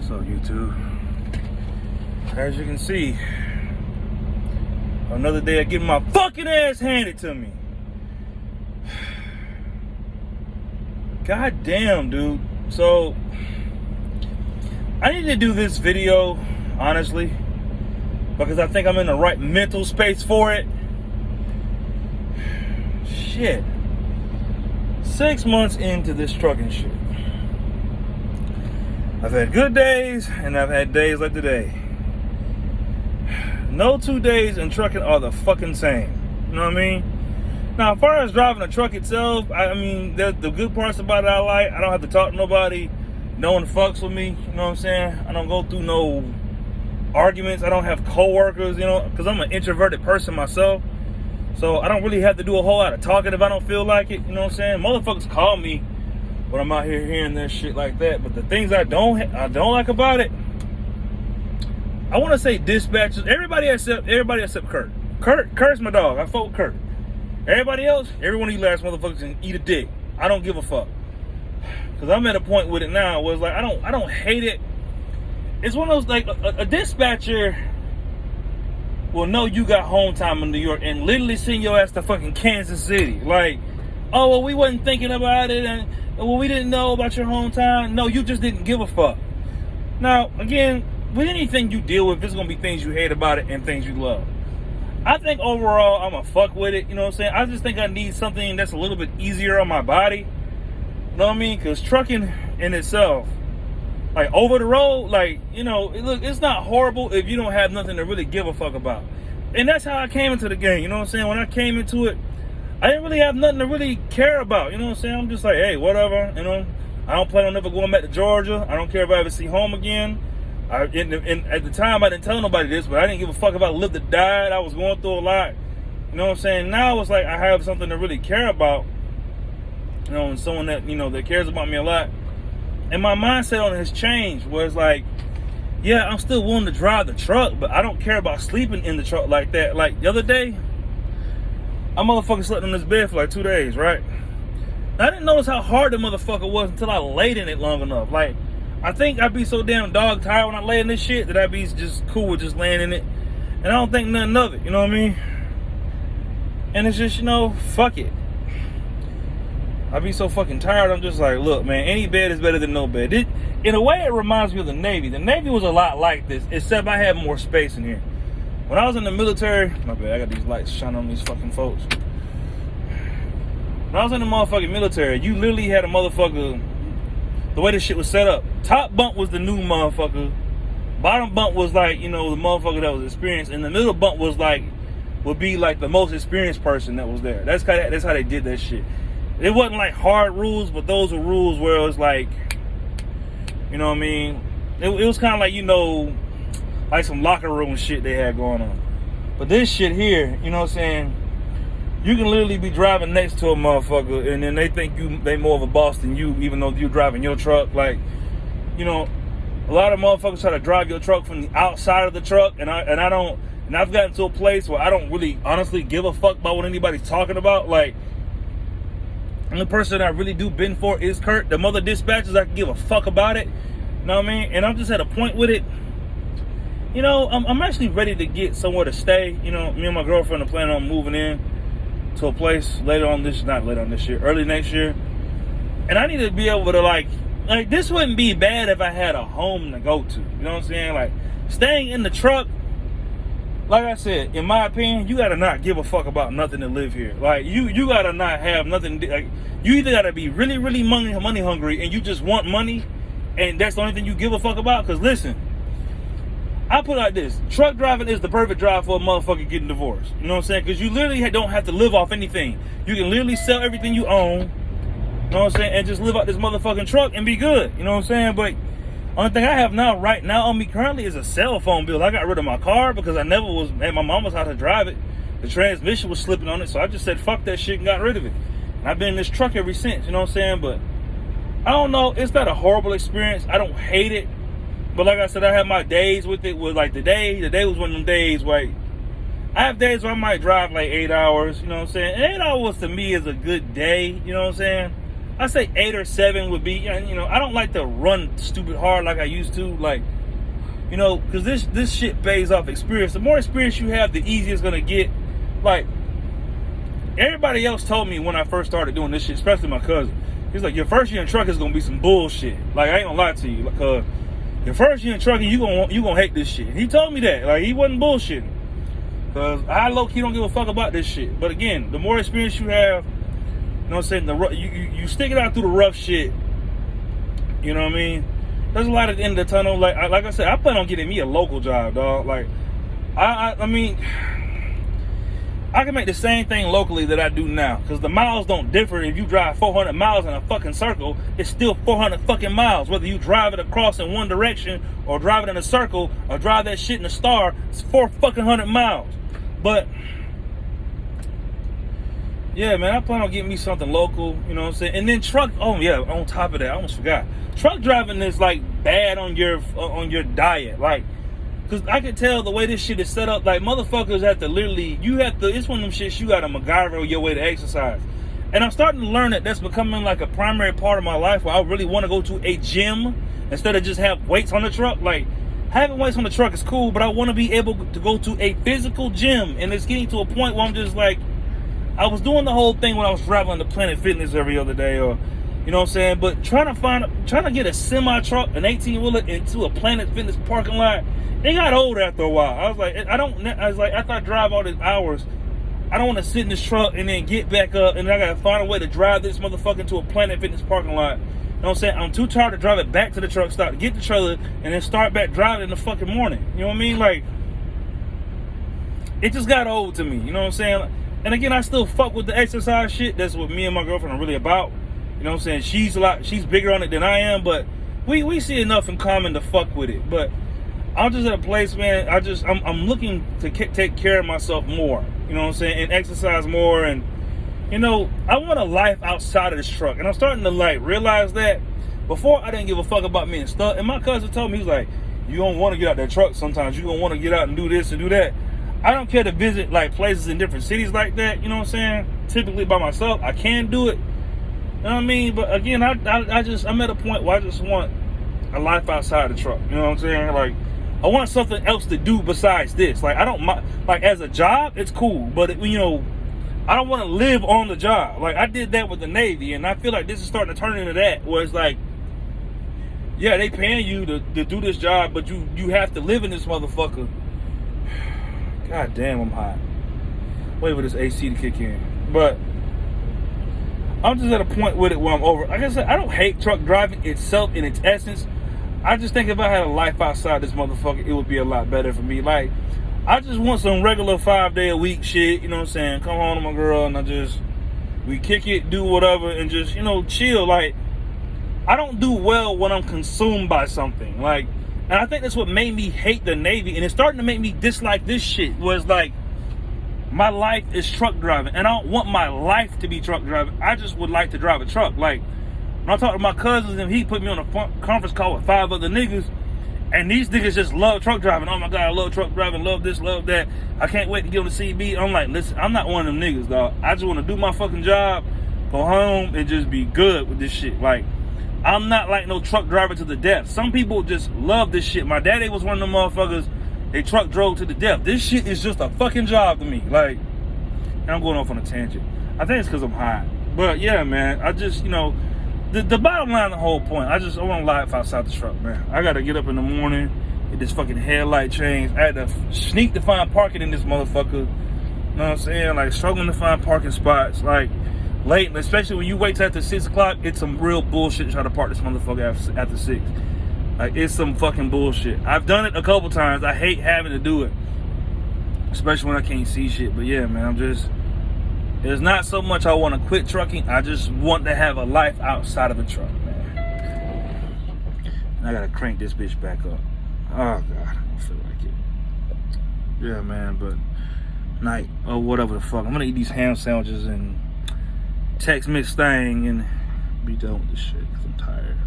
So YouTube, as you can see, another day of getting my fucking ass handed to me. God damn, dude. So I need to do this video, honestly, because I think I'm in the right mental space for it. Shit. 6 months into this trucking shit. I've had good days and I've had days like today. No 2 days in trucking are the fucking same. You know what I mean? Now, as far as driving a truck itself, I mean, the good parts about it I like. I don't have to talk to nobody. No one fucks with me. You know what I'm saying? I don't go through no arguments. I don't have coworkers, you know, because I'm an introverted person myself. So I don't really have to do a whole lot of talking if I don't feel like it. You know what I'm saying? Motherfuckers call me when I'm out here hearing this shit like that. But the things I don't like about it, I want to say dispatchers. Everybody except Kurt. Kurt's my dog. I fuck with Kurt. Everybody else, every one of you last motherfuckers can eat a dick. I don't give a fuck. Cause I'm at a point with it now where it's like I don't hate it. It's one of those, like, a dispatcher will know you got home time in New York and literally send your ass to fucking Kansas City. Like, oh, well, we wasn't thinking about it, and well, we didn't know about your home time. No, you just didn't give a fuck. Now, again, with anything you deal with, there's gonna be things you hate about it and things you love. I think overall, I'm gonna fuck with it. You know what I'm saying? I just think I need something that's a little bit easier on my body. You know what I mean? Because trucking in itself, like over the road, like, you know, look, it's not horrible if you don't have nothing to really give a fuck about. And that's how I came into the game. You know what I'm saying? When I came into it, I didn't really have nothing to really care about. You know what I'm saying? I'm just like, hey, whatever. You know, I don't plan on never going back to Georgia. I don't care if I ever see home again. At the time, I didn't tell nobody this, but I didn't give a fuck if I lived or died. I was going through a lot. You know what I'm saying? Now it's like I have something to really care about. You know, and someone that, you know, that cares about me a lot. And my mindset on it has changed, where it's like, yeah, I'm still willing to drive the truck, but I don't care about sleeping in the truck like that. Like the other day, I motherfucking slept on this bed for like 2 days, right? And I didn't notice how hard the motherfucker was until I laid in it long enough. Like, I think I'd be so damn dog tired when I lay in this shit that I'd be just cool with just laying in it. And I don't think nothing of it, you know what I mean? And it's just, you know, fuck it. I be so fucking tired, I'm just like, look, man, any bed is better than no bed. In a way, it reminds me of the Navy. The Navy was a lot like this, except I had more space in here. When I was in the military, my bad, I got these lights shining on these fucking folks. When I was in the motherfucking military, you literally had a motherfucker, the way this shit was set up. Top bunk was the new motherfucker. Bottom bunk was like, you know, the motherfucker that was experienced. And the middle bunk was like, would be like the most experienced person that was there. That's how they did that shit. It wasn't like hard rules, but those were rules where it was like, you know what I mean? It was kind of like, you know, like some locker room shit they had going on. But this shit here, you know what I'm saying? You can literally be driving next to a motherfucker and then they think they more of a boss than you, even though you're driving your truck. Like, you know, a lot of motherfuckers try to drive your truck from the outside of the truck, and I've gotten to a place where I don't really honestly give a fuck about what anybody's talking about. Like, and the person I really do bend for is Kurt. The mother dispatchers, I can give a fuck about it. You know what I mean? And I'm just at a point with it. You know, I'm actually ready to get somewhere to stay. You know, me and my girlfriend are planning on moving in to a place early next year. And I need to be able to like this wouldn't be bad if I had a home to go to. You know what I'm saying? Like, staying in the truck, like I said, in my opinion, you gotta not give a fuck about nothing to live here. Like, you gotta not have nothing. Like, you either gotta be really, really money hungry, and you just want money, and that's the only thing you give a fuck about. Cause listen, I put it like this: truck driving is the perfect drive for a motherfucker getting divorced. You know what I'm saying? Cause you literally don't have to live off anything. You can literally sell everything you own. You know what I'm saying? And just live out this motherfucking truck and be good. You know what I'm saying? But only thing I have right now on me currently is a cell phone bill. I got rid of my car because I never was at my mama's house to drive it. The transmission was slipping on it, so I just said fuck that shit and got rid of it. And I've been in this truck ever since, you know what I'm saying? But I don't know, it's not a horrible experience. I don't hate it. But like I said, I have my days with it. With like the day was one of them days where I have days where I might drive like 8 hours, you know what I'm saying? And 8 hours to me is a good day, you know what I'm saying? I say 8 or 7 would be, and you know, I don't like to run stupid hard like I used to, like, you know, because this shit pays off experience. The more experience you have, the easier it's gonna get. Like, everybody else told me when I first started doing this shit, especially my cousin. He's like, your first year in trucking is gonna be some bullshit. Like, I ain't gonna lie to you, like, your first year in trucking, you gonna hate this shit. He told me that, like, he wasn't bullshitting. Cause I low-key don't give a fuck about this shit. But again, the more experience you have, you know what I'm saying, you stick it out through the rough shit. You know what I mean? There's a lot at the end of the tunnel. Like I said, I plan on getting me a local job, dog. Like, I mean, I can make the same thing locally that I do now. Because the miles don't differ. If you drive 400 miles in a fucking circle, it's still 400 fucking miles. Whether you drive it across in one direction, or drive it in a circle, or drive that shit in a star, it's 400 miles. But yeah, man, I plan on getting me something local, you know what I'm saying? And then truck, oh yeah, on top of that, I almost forgot. Truck driving is like bad on your diet. Like, cause I can tell the way this shit is set up, like motherfuckers have to literally, it's one of them shits you gotta MacGyver your way to exercise. And I'm starting to learn that that's becoming like a primary part of my life where I really want to go to a gym instead of just have weights on the truck. Like, having weights on the truck is cool, but I want to be able to go to a physical gym. And it's getting to a point where I'm just like, I was doing the whole thing when I was traveling to Planet Fitness every other day, or, you know what I'm saying? But trying to get a semi truck, an 18-wheeler into a Planet Fitness parking lot, it got old after a while. I was like, after I drive all these hours, I don't want to sit in this truck and then get back up and I got to find a way to drive this motherfucker into a Planet Fitness parking lot. You know what I'm saying? I'm too tired to drive it back to the truck stop, to get the trailer, and then start back driving in the fucking morning. You know what I mean? Like, it just got old to me. You know what I'm saying? And again, I still fuck with the exercise shit. That's what me and my girlfriend are really about. You know what I'm saying? She's bigger on it than I am, but we see enough in common to fuck with it. But I'm just at a place, man, I'm looking to take care of myself more. You know what I'm saying? And exercise more, and you know, I want a life outside of this truck. And I'm starting to like realize that. Before, I didn't give a fuck about being stuck. And my cousin told me, he's like, you don't want to get out that truck sometimes. You're going to want to get out and do this and do that. I don't care to visit like places in different cities like that. You know what I'm saying? Typically by myself. I can do it. You know what I mean? But again, I'm at a point where I just want a life outside the truck. You know what I'm saying? Like, I want something else to do besides this. Like, I don't mind. Like, as a job, it's cool. But, you know, I don't want to live on the job. Like, I did that with the Navy, and I feel like this is starting to turn into that, where it's like, yeah, they paying you to do this job, but you have to live in this motherfucker. God damn, I'm hot. Wait for this AC to kick in. But I'm just at a point with it where I'm over. Like I said, I don't hate truck driving itself in its essence. I just think if I had a life outside this motherfucker, it would be a lot better for me. Like, I just want some regular 5-day-a-week shit, you know what I'm saying? Come home to my girl and we kick it, do whatever, and just, you know, chill. Like, I don't do well when I'm consumed by something. Like, and I think that's what made me hate the Navy, and it's starting to make me dislike this shit, was like, my life is truck driving, and I don't want my life to be truck driving. I just would like to drive a truck. Like, when I talk to my cousins, and he put me on a conference call with 5 other niggas, and these niggas just love truck driving. Oh my God, I love truck driving, love this, love that. I can't wait to get on the CB. I'm like, listen, I'm not one of them niggas, dog. I just want to do my fucking job, go home, and just be good with this shit. Like, I'm not like no truck driver to the death. Some people just love this shit. My daddy was one of them motherfuckers, they truck drove to the death. This shit is just a fucking job to me. Like, and I'm going off on a tangent. I think it's because I'm high. But yeah, man, I just, you know, the bottom line, the whole point, I want to life outside the truck, man. I got to get up in the morning, get this fucking headlight changed. I had to sneak to find parking in this motherfucker. You know what I'm saying? Like, struggling to find parking spots. Like, late, especially when you wait till after 6 o'clock, it's some real bullshit to try to park this motherfucker after 6. Like, it's some fucking bullshit. I've done it a couple times. I hate having to do it, especially when I can't see shit. But yeah, man, there's not so much I want to quit trucking. I just want to have a life outside of the truck, man. And I gotta crank this bitch back up. Oh God, I don't feel like it. Yeah, man, but night or whatever the fuck. I'm gonna eat these ham sandwiches and text Miss Thang and be done with this shit because I'm tired.